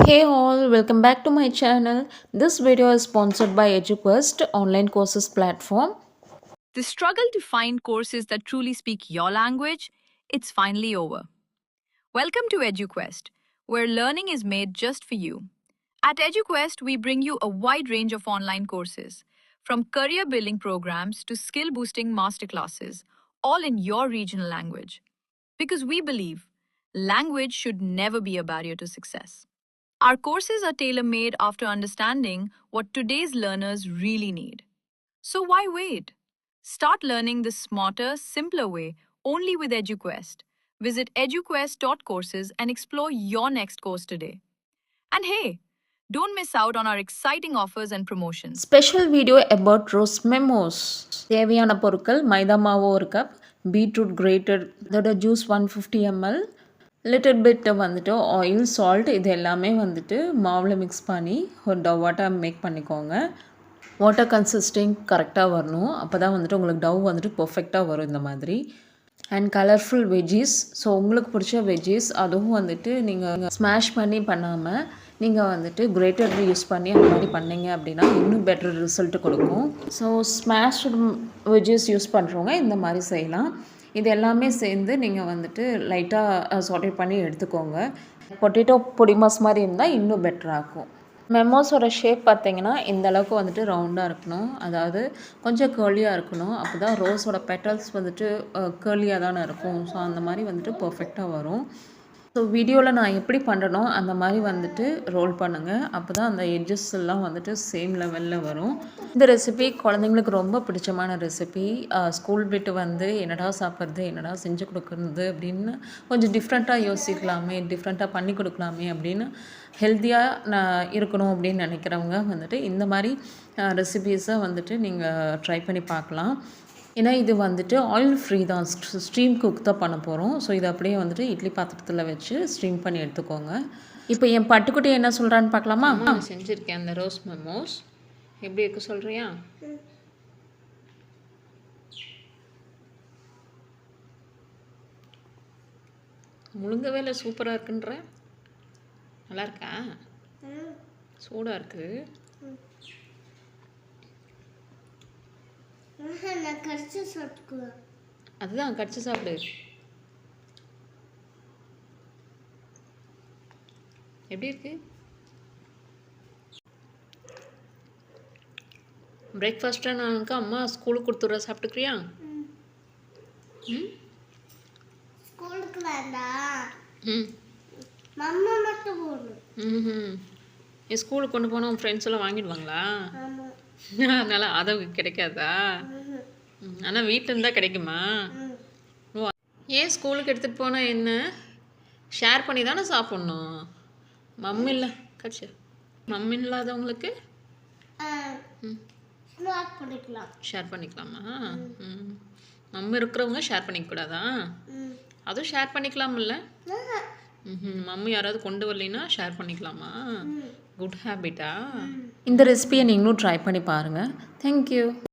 Hey all, welcome back to my channel. This video is sponsored by EduQuest online courses platform. The struggle to find courses that truly speak your language, it's finally over. Welcome to EduQuest, where learning is made just for you. At EduQuest, we bring you a wide range of online courses, from career building programs to skill boosting masterclasses, all in your regional language. Because we believe language should never be a barrier to success. Our courses are tailor made after understanding what today's learners really need. So why wait? Start learning the smarter, simpler way only with EduQuest. Visit eduquest.courses and explore your next course today. And hey, don't miss out on our exciting offers and promotions. Special video about roast memos. தேவையான பொருட்கள் மைதா மாவு ஒரு cup, beetroot கிரேட்டட், அதோட juice 150 ml, little bit வந்துட்டு oil, salt இது எல்லாமே வந்துட்டு மாவில் மிக்ஸ் பண்ணி ஒரு டவ்வாட்டாக மேக் பண்ணிக்கோங்க. வாட்டர் கன்சிஸ்டிங் கரெக்டாக வரணும். அப்போ தான் வந்துட்டு உங்களுக்கு டவ் வந்துட்டு பர்ஃபெக்டாக வரும் இந்த மாதிரி. And colourful veggies. ஸோ உங்களுக்கு பிடிச்ச வெஜ்ஜீஸ் அதுவும் வந்துட்டு நீங்கள் ஸ்மாஷ் பண்ணி பண்ணாமல் நீங்கள் வந்துட்டு கிரேட்டர் யூஸ் பண்ணி அந்த மாதிரி பண்ணிங்க அப்படின்னா இன்னும் பெட்டர் ரிசல்ட் கொடுக்கும். ஸோ ஸ்மாஷ்டு வெஜ்ஜீஸ் யூஸ் பண்ணுறவங்க இந்த மாதிரி செய்யலாம். இது எல்லாமே சேர்ந்து நீங்கள் வந்துட்டு லைட்டாக சாட்டே பண்ணி எடுத்துக்கோங்க. பொட்டேட்டோ பொடிமாஸ் மாதிரி இருந்தால் இன்னும் பெட்டராக இருக்கும். மெமோஸோட ஷேப் பார்த்தீங்கன்னா இந்த அளவுக்கு வந்துட்டு ரவுண்டாக இருக்கணும். அதாவது கொஞ்சம் கேர்லியாக இருக்கணும். அப்போ தான் ரோஸோட பெட்டல்ஸ் வந்துட்டு கேர்லியாக தானே இருக்கும். ஸோ அந்த மாதிரி வந்துட்டு பர்ஃபெக்டாக வரும். ஸோ வீடியோவில் நான் எப்படி பண்ணுறனோ அந்த மாதிரி வந்துட்டு ரோல் பண்ணுங்கள். அப்போ தான் அந்த எட்ஜஸ் எல்லாம் வந்துட்டு சேம் லெவலில் வரும். இந்த ரெசிபி குழந்தைங்களுக்கு ரொம்ப பிடிச்சமான ரெசிபி. ஸ்கூல் விட்டு வந்து என்னடா சாப்பிட்றது, என்னடா செஞ்சு கொடுக்குறது அப்படின்னு கொஞ்சம் டிஃப்ரெண்ட்டாக யோசிக்கலாமே, டிஃப்ரெண்ட்டாக பண்ணி கொடுக்கலாமே அப்படின்னு ஹெல்த்தியாக நான் இருக்கணும் அப்படின்னு நினைக்கிறவங்க வந்துட்டு இந்த மாதிரி ரெசிபீஸை வந்துட்டு நீங்கள் ட்ரை பண்ணி பார்க்கலாம். ஏன்னா இது வந்துட்டு ஆயில் ஃப்ரீ தான், ஸ்டீம் குக் தான் பண்ண போகிறோம். ஸோ இதை அப்படியே வந்துட்டு இட்லி பாத்திரத்தில் வச்சு ஸ்டீம் பண்ணி எடுத்துக்கோங்க. இப்போ என் பட்டுக்குட்டி என்ன சொல்கிறான்னு பார்க்கலாமா? செஞ்சுருக்கேன் அந்த ரோஸ் மெமோஸ். எப்படி இருக்கு சொல்கிறியா? முழுங்கவே இல்லை, சூப்பராக இருக்குன்ற. நல்லா இருக்கா? சூடாக இருக்குது. அதுதான் கடிச்சு சாப்பிடு. எப்படி இருக்கு? பிரேக்ஃபாஸ்ட்டாக நானுக்கு அம்மா ஸ்கூலுக்கு கொடுத்துட்ற, சாப்பிட்டுக்கிறியா? ஸ்கூலுக்கு வேண்டாம், மம்மா மட்டும் போகணும். என் ஸ்கூலுக்கு கொண்டு போனால் உன் ஃப்ரெண்ட்ஸ் எல்லாம் வாங்கிடுவாங்களா? அதனால அதை கிடைக்காதா? ஆனால் வீட்டில் இருந்தால் கிடைக்குமா? ஏன் ஸ்கூலுக்கு எடுத்துகிட்டு போனால் என்ன? ஷேர் பண்ணி தானே சாப்பிட்ணும். மம்மி இல்லை கட்சி மம்மி இல்லாதவங்களுக்கு ஷேர் பண்ணிக்கலாமா? மம்மி இருக்கிறவங்க ஷேர் பண்ணிக்கூடாதா? அதுவும் ஷேர் பண்ணிக்கலாமில்ல? மம்மி யாராவது கொண்டு வரலைன்னா ஷேர் பண்ணிக்கலாமா? குட் ஹேபிட்டா? இந்த ரெசிபியை நீங்களும் ட்ரை பண்ணி பாருங்கள். தேங்க்யூ.